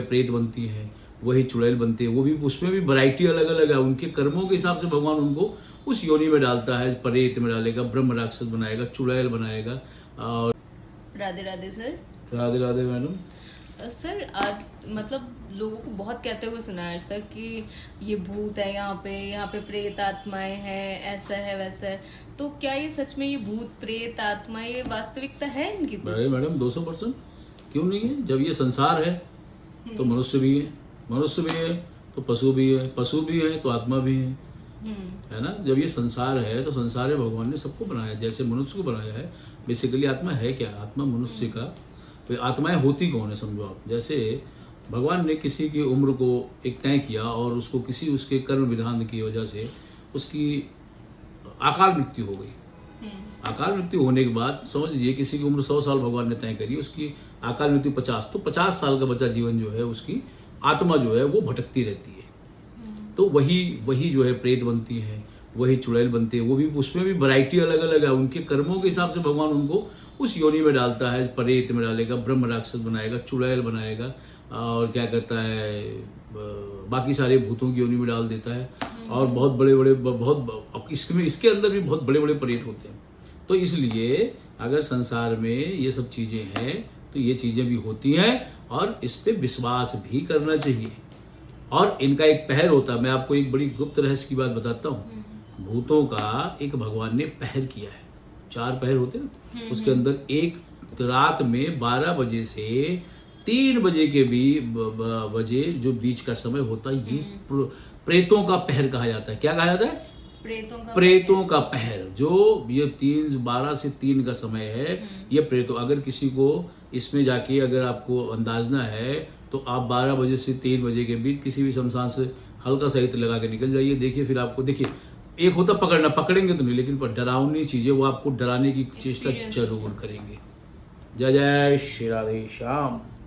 प्रेत बनती है, वही चुड़ैल बनती है, वो भी उसमें भी वैरायटी अलग अलग है। उनके कर्मों के हिसाब से भगवान उनको उस योनि में डालता है। प्रेत में डालेगा, ब्रह्म राक्षस बनाएगा, चुड़ैल बनाएगा। और Radhe Radhe sir. Radhe Radhe madam. Sir आज मतलब लोगों को बहुत कहते हुए सुना है आज तक कि ये भूत है, यहाँ पे प्रेत आत्माएं हैं, ऐसा है वैसा है। तो क्या ये सच में ये भूत प्रेत आत्मा ये वास्तविकता है इनकी कुछ? अरे मैडम 200% क्यों नहीं है। जब ये संसार है तो मनुष्य भी है, मनुष्य भी है तो पशु भी है, पशु भी है तो आत्मा भी है ना। जब ये संसार है तो संसार में भगवान ने सबको बनाया, जैसे मनुष्य को बनाया है। बेसिकली आत्मा है क्या? आत्मा मनुष्य का, तो आत्माएं होती कौन है समझो आप। जैसे भगवान ने किसी की उम्र को एक तय किया और उसको किसी उसके कर्म विधान की वजह से उसकी अकाल मृत्यु हो गई। अकाल मृत्यु होने के बाद समझ लीजिए किसी की उम्र 100 साल भगवान ने तय करी, उसकी अकाल मृत्यु 50, तो 50 साल का बचा जीवन जो है उसकी आत्मा जो है वो भटकती रहती है। तो वही जो है प्रेत बनती है, वही चुड़ैल बनती है, वो भी उसमें भी वैरायटी अलग अलग है। उनके कर्मों के हिसाब से भगवान उनको उस योनि में डालता है। प्रेत में डालेगा, ब्रह्म राक्षस बनाएगा, चुड़ैल बनाएगा, और क्या कहता है बाकी सारे भूतों की योनि में डाल देता है। और बहुत बड़े बड़े बहुत इसके अंदर भी बहुत बड़े बड़े प्रेत होते हैं। तो इसलिए अगर संसार में ये सब चीज़ें हैं तो ये चीज़ें भी होती हैं और इस पे विश्वास भी करना चाहिए। और इनका एक पहर होता है। मैं आपको एक बड़ी गुप्त रहस्य की बात बताता हूँ। भूतों का एक भगवान ने पहर किया है, 4 पहर होते ना, उसके अंदर एक रात में 12 बजे से 3 बजे के बजे जो बीच का समय होता है ये प्रेतों का पहर कहा जाता है। क्या कहा जाता है? प्रेतों का पहर। जो ये 12 से 3 का समय है, ये प्रेतों। अगर किसी को इसमें जाके अगर आपको अंदाजना है तो आप 12 बजे से 3 बजे के बीच किसी भी शमशान से हल्का सा इत्र लगा के निकल जाइए। देखिए फिर आपको, देखिए एक होता पकड़ना, पकड़ेंगे तो नहीं, लेकिन डरावनी चीजें वो आपको डराने की चेष्टा जरूर करेंगे। जय जय श्री राधे श्याम।